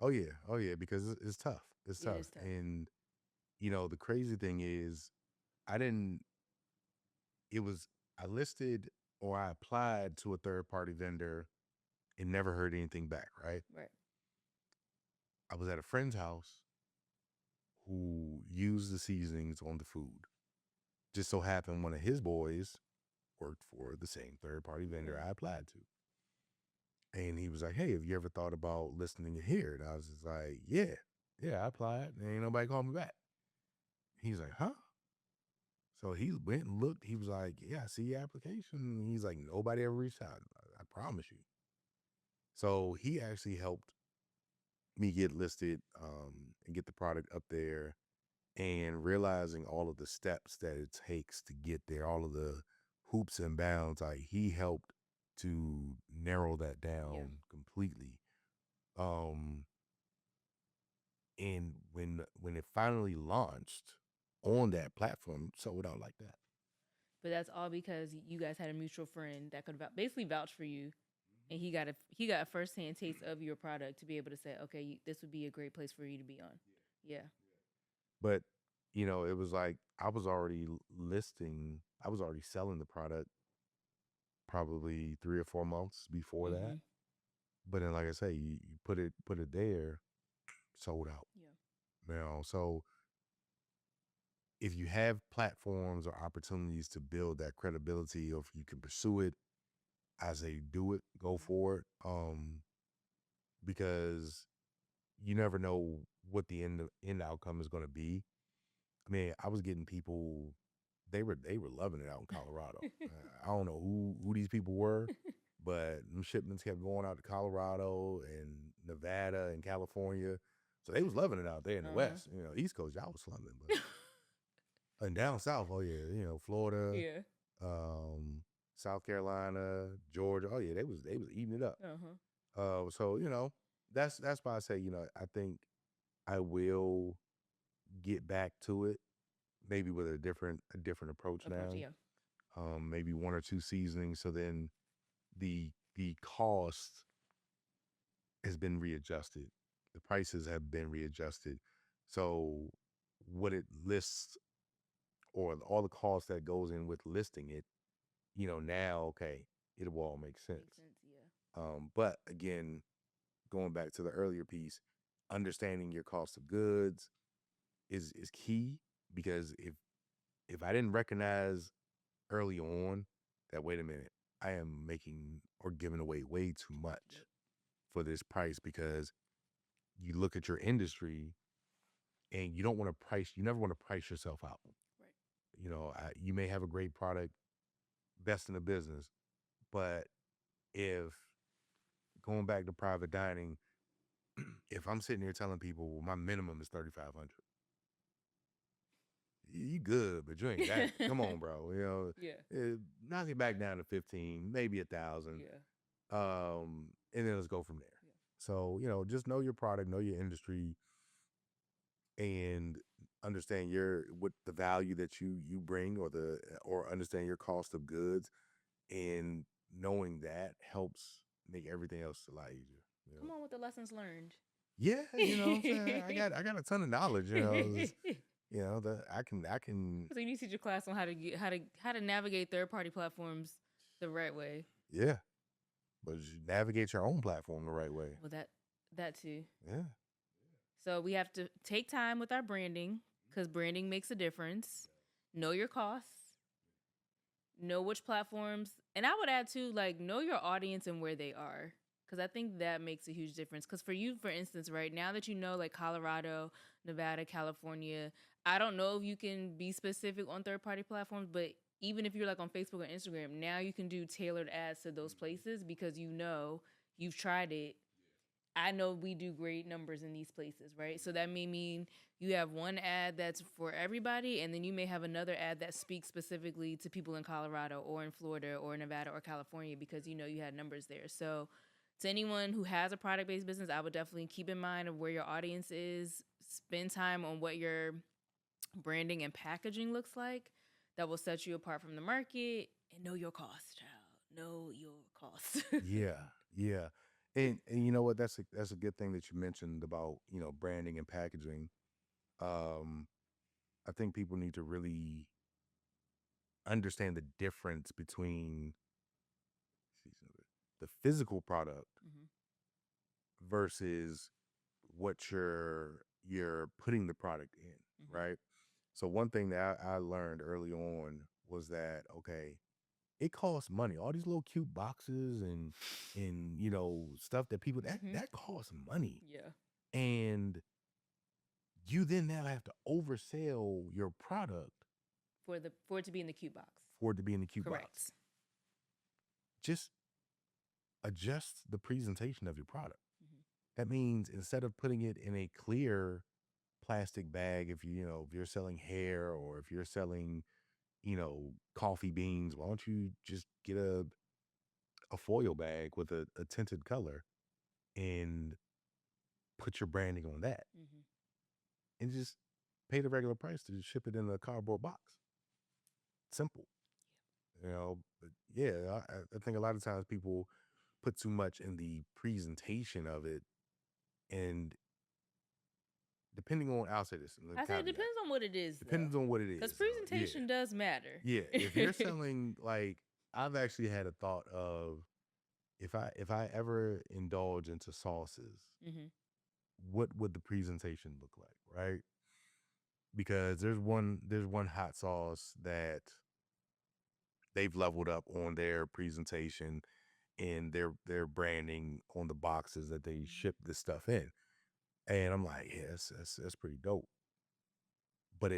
Oh yeah, because it's tough. It's tough. It is tough. And the crazy thing is I listed or I applied to a third party vendor and never heard anything back, right? Right. I was at a friend's house who used the seasonings on the food. Just so happened one of his boys worked for the same third party vendor I applied to. And he was like, hey, have you ever thought about listening here? And I was just like, yeah, I applied. And ain't nobody called me back. He's like, huh? So he went and looked. He was like, yeah, I see your application. He's like, nobody ever reached out. I promise you. So he actually helped me get listed and get the product up there, and realizing all of the steps that it takes to get there, all of the hoops and bounds. Like he helped to narrow that down completely. And when it finally launched on that platform, sold out like that. But that's all because you guys had a mutual friend that could basically vouch for you and he got a firsthand taste of your product to be able to say, okay, this would be a great place for you to be on. Yeah. But, it was like I was already listing, I was already selling the product probably 3 or 4 months before that. Mm-hmm. But then, like I say, you put it there, sold out. Yeah. So if you have platforms or opportunities to build that credibility, or if you can pursue it, I say do it, go for it. Because you never know what the end outcome is going to be. I mean, I was getting people, they were loving it out in Colorado. I don't know who these people were, but them shipments kept going out to Colorado and Nevada and California. So they was loving it out there in the West. East Coast, y'all was slumming, but and down south, oh yeah, Florida, Yeah. um, South Carolina, Georgia. Oh yeah, they was eating it up. So that's why I say I think I will get back to it, maybe with a different approach now. Yeah. Maybe one or two seasonings. So then the cost has been readjusted. The prices have been readjusted. So what it lists, or all the cost that goes in with listing it, now, okay, it will all make sense. Makes sense. Yeah. But again, going back to the earlier piece, understanding your cost of goods is key, because if I didn't recognize early on that, wait a minute, I am making or giving away way too much for this price, because you look at your industry and you don't want to price, you never want to price yourself out. Right. You may have a great product, best in the business, but if, going back to private dining, if I'm sitting here telling people, well, my minimum is 3,500, you good, but you ain't that. Come on, bro. Yeah. Knock it back down to 15, maybe 1,000. Yeah. And then let's go from there. Yeah. So, just know your product, know your industry, and understand what the value that you bring, or understand your cost of goods, and knowing that helps make everything else a lot easier. Come on with the lessons learned. Yeah, what I'm saying, I got a ton of knowledge. That I can. So you need to teach your class on how to navigate third party platforms the right way. Yeah, but you navigate your own platform the right way. Well, that too. Yeah. So we have to take time with our branding, because branding makes a difference. Know your costs. Know which platforms, and I would add too, like, know your audience and where they are, because I think that makes a huge difference. Because for you, for instance, right now that you know, like Colorado, Nevada, California, I don't know if you can be specific on third party platforms, but even if you're like on Facebook or Instagram, now you can do tailored ads to those places, because you've tried it. I know we do great numbers in these places, right? So that may mean you have one ad that's for everybody, and then you may have another ad that speaks specifically to people in Colorado or in Florida or Nevada or California, because you had numbers there. So to anyone who has a product-based business, I would definitely keep in mind of where your audience is, spend time on what your branding and packaging looks like that will set you apart from the market, and know your costs, child. Know your costs. Yeah. And you know what? That's a good thing that you mentioned about branding and packaging. Um, I think people need to really understand the difference between the physical product Mhm. versus what you're putting the product in, Mhm. right? So one thing that I learned early on was that, okay, it costs money. All these little cute boxes and stuff that people, that costs money. Yeah. And you then now have to oversell your product For it to be in the cute box. for it to be in the cute box. Correct. Just adjust the presentation of your product. Mhm. That means, instead of putting it in a clear plastic bag, if you're selling hair, or if you're selling coffee beans, why don't you just get a foil bag with a tinted color, and put your branding on that, Mhm. and just pay the regular price to ship it in a cardboard box. Simple. But yeah, I think a lot of times people put too much in the presentation of it, and depending on, I'll say this, I say it depends on what it is, depends on what it is, because presentation does matter. Yeah, if you're selling, like, I've actually had a thought of, if I ever indulge into sauces, what would the presentation look like, right? Because there's one hot sauce that they've leveled up on their presentation and their branding on the boxes that they ship this stuff in. And I'm like, yeah, that's pretty dope. But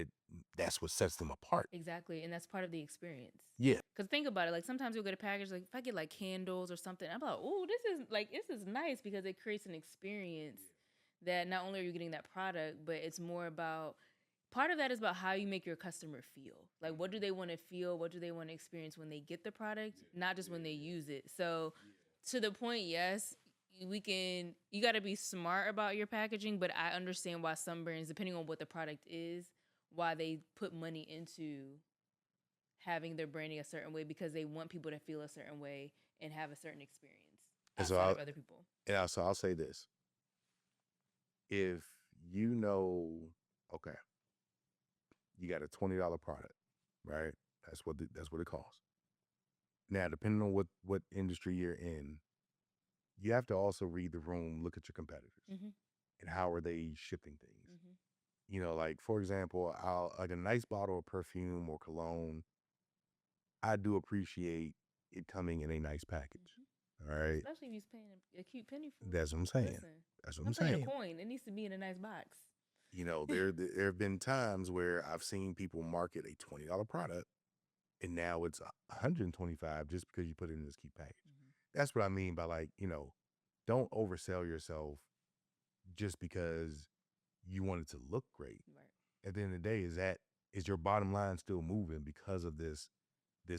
that's what sets them apart. Exactly, and that's part of the experience. Yeah. Because think about it, like sometimes you'll get a package, like if I get like candles or something, I'm like, oh, this is nice, because it creates an experience that not only are you getting that product, but it's more about, part of that is about how you make your customer feel. Like, what do they want to feel? What do they want to experience when they get the product, not just when they use it? So to the point, yes, you got to be smart about your packaging, but I understand why some brands, depending on what the product is, why they put money into having their branding a certain way, because they want people to feel a certain way and have a certain experience outside of other people. Yeah, so I'll say this. If you know, okay, you got a $20 product, right? That's what it costs. Now, depending on what industry you're in, you have to also read the room, look at your competitors, and how are they shipping things. You know, like, for example, like a nice bottle of perfume or cologne, I do appreciate it coming in a nice package. All right. Especially if he's paying a cute penny for it. That's what I'm saying. Listen, that's what I'm saying. A coin. It needs to be in a nice box. You know, there have been times where I've seen people market a $20 product, and now it's $125 just because you put it in this cute package. That's what I mean by, like, you know, don't oversell yourself just because you want it to look great. Right. At the end of the day, is your bottom line still moving because of this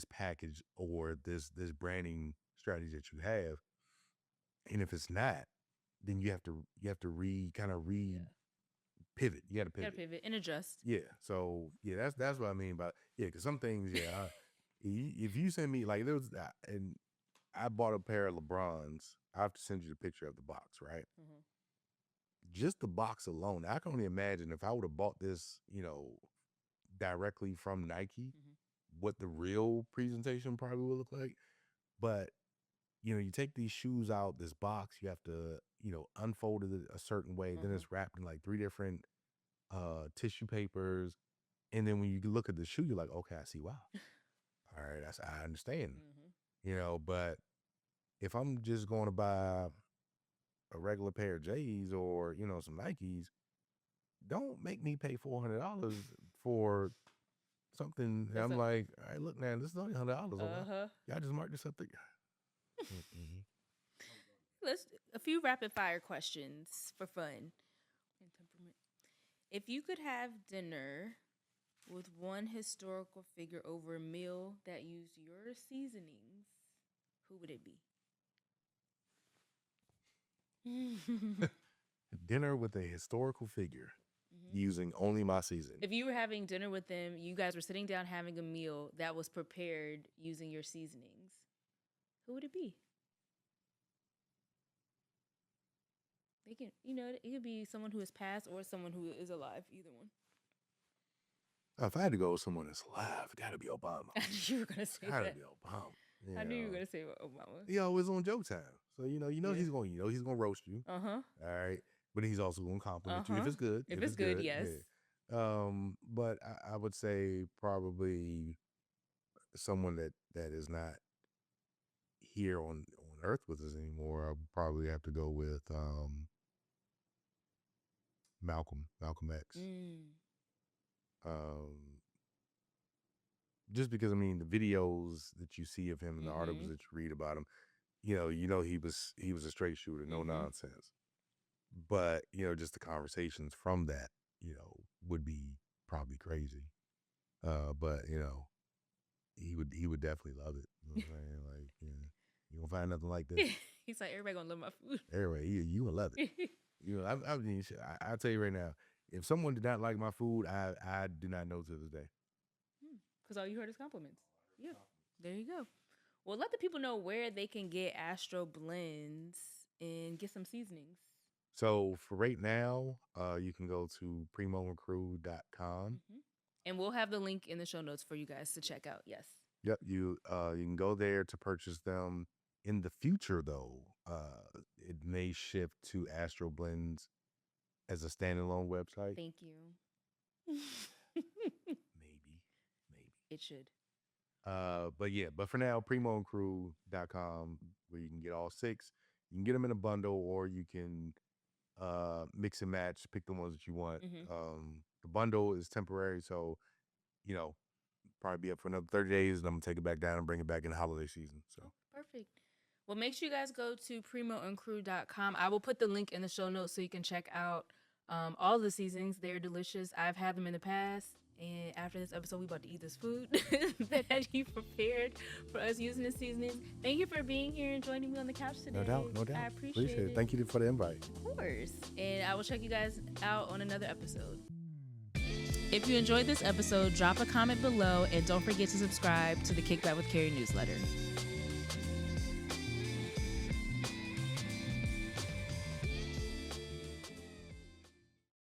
package or this branding strategy that you have? And if it's not, then you have to pivot. You got to pivot. You got to pivot and adjust. Yeah. So yeah, that's what I mean by, yeah. Because some things, yeah. If you send me, like, there was, and I bought a pair of LeBrons. I have to send you the picture of the box, right? Just the box alone, I can only imagine if I would have bought this, you know, directly from Nike, what the real presentation probably would look like. But, you know, you take these shoes out, this box, you have to, you know, unfold it a certain way. Then it's wrapped in like 3 different tissue papers. And then when you look at the shoe, you're like, okay, I see why. All right, I understand. You know, but if I'm just going to buy a regular pair of J's or, you know, some Nikes, don't make me pay $400 for something. I'm like, all right, look, man, this is only $100. Y'all just mark this up there. Let's a few rapid fire questions for fun. If you could have dinner with one historical figure over a meal that used your seasonings, who would it be? Dinner with a historical figure using only my seasoning. If you were having dinner with them, you guys were sitting down having a meal that was prepared using your seasonings, who would it be? They can, you know, it could be someone who has passed or someone who is alive, either one. If I had to go with someone that's alive, it gotta be Obama. I knew you were gonna say gotta that. be Obama. I knew you were gonna say Obama. He always on joke time, so you know he's gonna roast you. All right, but he's also gonna compliment you if it's good. If it's good, yes. Yeah. But I would say probably someone that is not here on Earth with us anymore. I'll probably have to go with Malcolm X. Just because, I mean, the videos that you see of him and the articles that you read about him, you know he was a straight shooter, no nonsense. But, you know, just the conversations from that, you know, would be probably crazy. But, you know, he would definitly love it. You know what I'm saying? Like, you know, you won't find nothing like this. He's like, everybody gonna love my food. Everybody, you will love it. You know, I'll tell you right now, if someone did not like my food, I do not know to this day. Because all you heard is compliments. Yeah, there you go. Well, let the people know where they can get Astro Blends and get some seasonings. So for right now, you can go to primoandcrew.com. And we'll have the link in the show notes for you guys to check out. Yes. Yep, you can go there to purchase them. In the future, though, it may shift to Astro Blends as a standalone website. Thank you. Maybe. It should. But for now, primoandcrew.com, where you can get all 6. You can get them in a bundle, or you can mix and match, pick the ones that you want. The bundle is temporary, so probably be up for another 30 days, and I'm gonna take it back down and bring it back in the holiday season. So perfect. Well, make sure you guys go to primoandcrew.com. I will put the link in the show notes so you can check out all the seasonings. They're delicious. I've had them in the past. And after this episode, we're about to eat this food that you prepared for us using the seasonings. Thank you for being here and joining me on the couch today. No doubt. I appreciate it. Thank you for the invite. Of course. And I will check you guys out on another episode. If you enjoyed this episode, drop a comment below and don't forget to subscribe to the Kickback with Keri newsletter.